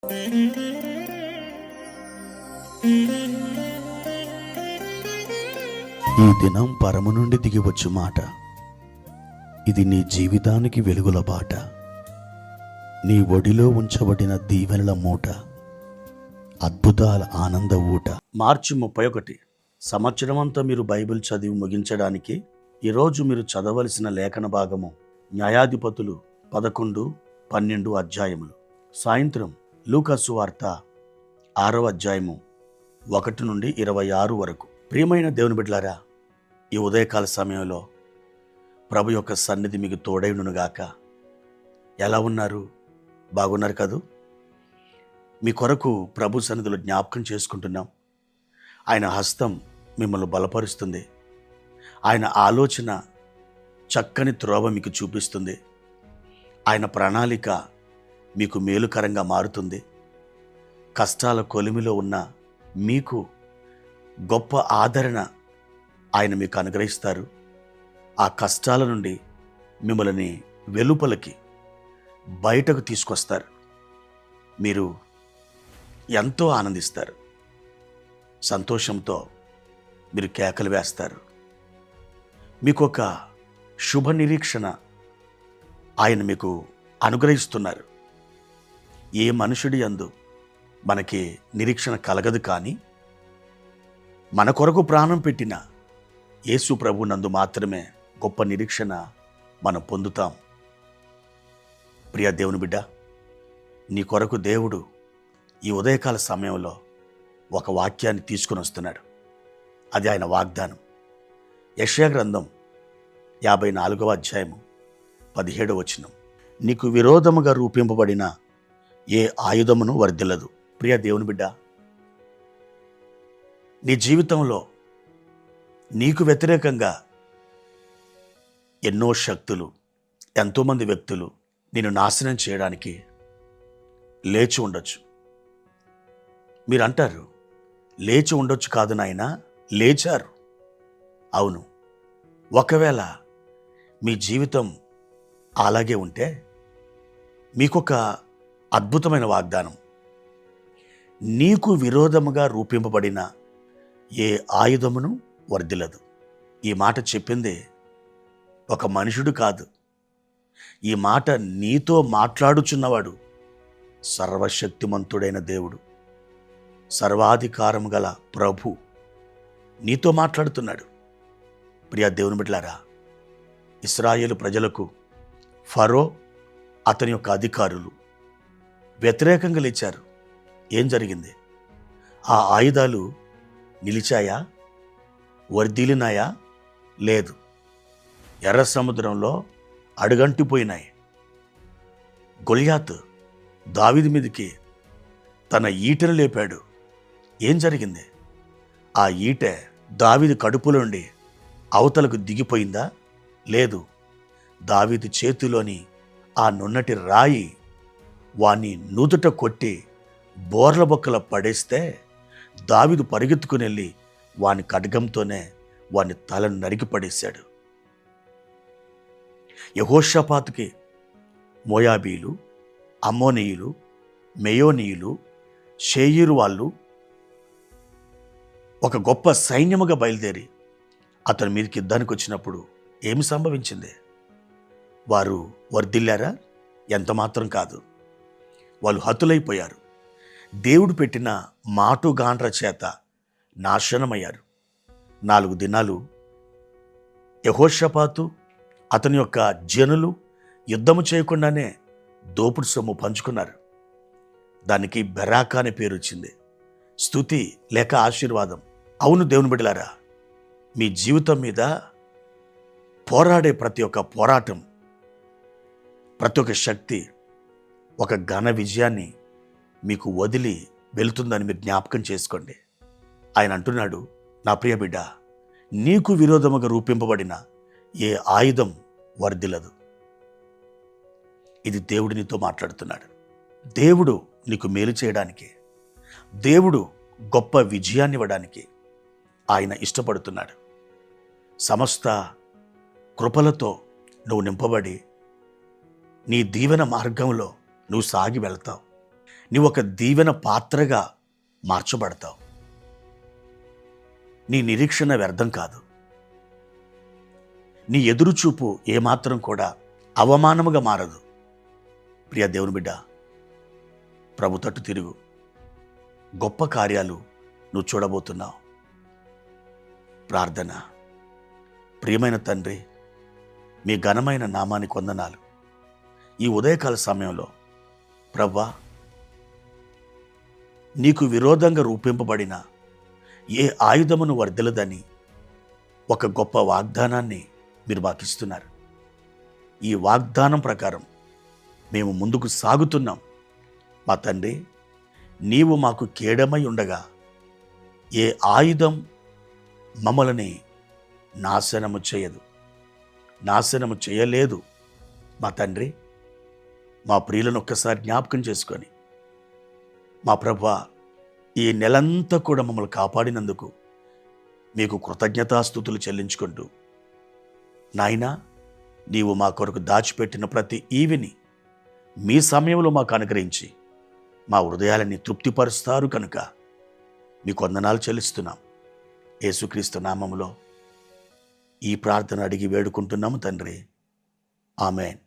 ఈ దినం పరము నుండి దిగివచ్చు మాట, ఇది నీ జీవితానికి వెలుగుల బాట, నీ ఒడిలో ఉంచబడిన దీవెనల మూట, అద్భుతాల ఆనంద ఊట. మార్చి 31 సంవత్సరమంతా మీరు బైబిల్ చదివి ముగించడానికి ఈరోజు మీరు చదవలసిన లేఖన భాగము న్యాయాధిపతులు 11, 12 అధ్యాయములు. సాయంత్రం లూకా సువార్త 6వ అధ్యాయము 1 నుండి 26 వరకు. ప్రియమైన దేవుని బిడ్డలారా, ఈ ఉదయకాల సమయంలో ప్రభు యొక్క సన్నిధి మీకు తోడైనుగాక. ఎలా ఉన్నారు? బాగున్నారు కదూ? మీ కొరకు ప్రభు సన్నిధిలో జ్ఞాపకం చేసుకుంటున్నాం. ఆయన హస్తం మిమ్మల్ని బలపరుస్తుంది. ఆయన ఆలోచన చక్కని త్రోవ మీకు చూపిస్తుంది. ఆయన ప్రణాళిక మీకు మేలుకరంగా మారుతుంది. కష్టాల కొలిమిలో ఉన్న మీకు గొప్ప ఆదరణ ఆయన మీకు అనుగ్రహిస్తారు. ఆ కష్టాల నుండి మిమ్మల్ని వెలుపలికి బయటకు తీసుకొస్తారు. మీరు ఎంతో ఆనందిస్తారు. సంతోషంతో మీరు కేకలు వేస్తారు. మీకు ఒక శుభ నిరీక్షణ ఆయన మీకు అనుగ్రహిస్తున్నారు. ఏ మనుషుడి యందు మనకి నిరీక్షణ కలగదు, కానీ మన కొరకు ప్రాణం పెట్టిన యేసు ప్రభు నందు మాత్రమే గొప్ప నిరీక్షణ మనం పొందుతాం. ప్రియ దేవుని బిడ్డ, నీ కొరకు దేవుడు ఈ ఉదయకాల సమయంలో ఒక వాక్యాన్ని తీసుకుని వస్తున్నాడు. అది ఆయన వాగ్దానం. యెషయా గ్రంథం 54వ అధ్యాయము 17వ వచనం. నీకు విరోధముగా రూపింపబడిన ఏ ఆయుధమును వర్ధిల్లదు. ప్రియ దేవుని బిడ్డ, నీ జీవితంలో నీకు వ్యతిరేకంగా ఎన్నో శక్తులు, ఎంతోమంది వ్యక్తులు నిన్ను నాశనం చేయడానికి లేచి ఉండొచ్చు. మీరు అంటారు, లేచి ఉండొచ్చు కాదు నాయనా, లేచారు. అవును, ఒకవేళ మీ జీవితం అలాగే ఉంటే మీకొక అద్భుతమైన వాగ్దానం. నీకు విరోధముగా రూపింపబడిన ఏ ఆయుధమును వర్ధిల్లదు. ఈ మాట చెప్పింది ఒక మనుషుడు కాదు. ఈ మాట నీతో మాట్లాడుచున్నవాడు సర్వశక్తిమంతుడైన దేవుడు, సర్వాధికారం గల ప్రభు నీతో మాట్లాడుతున్నాడు. ప్రియ దేవుని బిడ్డలారా, ఇశ్రాయేలు ప్రజలకు ఫరో, అతని యొక్క అధికారులు వ్యతిరేకంగా లేచారు. ఏం జరిగింది? ఆ ఆయుధాలు నిలిచాయా? వర్ధిల్లినాయా? లేదు. ఎర్ర సముద్రంలో అడుగంటిపోయినాయి. గొల్యాతు దావీదు మీదకి తన ఈటెను లేపాడు. ఏం జరిగింది? ఆ ఈటె దావీదు కడుపులోండి అవతలకు దిగిపోయిందా? లేదు. దావీదు చేతిలోని ఆ నున్నటి రాయి వాణ్ణి నుదుట కొట్టి బోర్ల బొక్కల పడేస్తే దావీదు పరిగెత్తుకుని వెళ్ళి వాని ఖడ్గంతోనే వాని తలను నరికి పడేశాడు. యెహోషాపాతుకి మోయాబీలు, అమ్మోనీయులు, మెయోనీయులు, షేయీరు వాళ్ళు ఒక గొప్ప సైన్యముగా బయలుదేరి అతని మీదకి యుద్ధానికి వచ్చినప్పుడు ఏమి సంభవించింది? వారు వర్ధిల్లారా? ఎంత మాత్రం కాదు. వాళ్ళు హతులైపోయారు. దేవుడు పెట్టిన మాటుగాండ్ర చేత నాశనమయ్యారు. 4 దినాలు యెహోషాపాతు, అతని యొక్క జనులు యుద్ధము చేయకుండానే దోపుడు సొమ్ము పంచుకున్నారు. దానికి బెరాకా అనే పేరు వచ్చింది. స్తుతి లేక ఆశీర్వాదం. అవును దేవుని బిడ్డలారా, మీ జీవితం మీద పోరాడే ప్రతి ఒక్క పోరాటం, ప్రతి ఒక్క శక్తి ఒక ఘన విజయాన్ని మీకు వదిలి వెళుతుందని మీరు జ్ఞాపకం చేసుకోండి. ఆయన అంటున్నాడు, నా ప్రియ బిడ్డ, నీకు విరోధముగా రూపింపబడిన ఏ ఆయుధం వర్ధిల్లదు. ఇది దేవుడు నీతో మాట్లాడుతున్నాడు. దేవుడు నీకు మేలు చేయడానికి, దేవుడు గొప్ప విజయాన్ని ఇవ్వడానికి ఆయన ఇష్టపడుతున్నాడు. సమస్త కృపలతో నువ్వు నింపబడి నీ దీవెన మార్గంలో నువ్వు సాగి వెళ్తావు. నీవు ఒక దీవెన పాత్రగా మార్చబడతావు. నీ నిరీక్షణ వ్యర్థం కాదు. నీ ఎదురుచూపు ఏమాత్రం కూడా అవమానముగా మారదు. ప్రియ దేవుని బిడ్డ, ప్రభు తట్టు తిరుగు. గొప్ప కార్యాలు నువ్వు చూడబోతున్నావు. ప్రార్థన. ప్రియమైన తండ్రి, మీ ఘనమైన నామానికి వందనాలు. ఈ ఉదయకాల సమయంలో ప్రభువా, నీకు విరోధంగా రూపింపబడిన ఏ ఆయుధమును వర్ధిల్లదని ఒక గొప్ప వాగ్దానాన్ని మీరు మాకు ఇస్తున్నారు. ఈ వాగ్దానం ప్రకారం మేము ముందుకు సాగుతున్నాం. మా తండ్రి, నీవు మాకు కేడమై ఉండగా ఏ ఆయుధం మమ్మల్ని నాశనము చేయదు, నాశనము చేయలేదు. మా తండ్రి, మా ప్రియులను ఒక్కసారి జ్ఞాపకం చేసుకొని మా ప్రభువా, ఈ నెలంతా కూడా మమ్మల్ని కాపాడినందుకు మీకు కృతజ్ఞతాస్తుతులు చెల్లించుకుంటూ, నాయనా, నీవు మా కొరకు దాచిపెట్టిన ప్రతి ఈవిని మీ సమయంలో మాకు అనుగ్రహించి మా హృదయాలని తృప్తిపరుస్తారు కనుక మీకు వందనాలు చెల్లిస్తున్నాం. యేసుక్రీస్తు నామములో ఈ ప్రార్థన అడిగి వేడుకుంటున్నాము తండ్రి. ఆమేన్.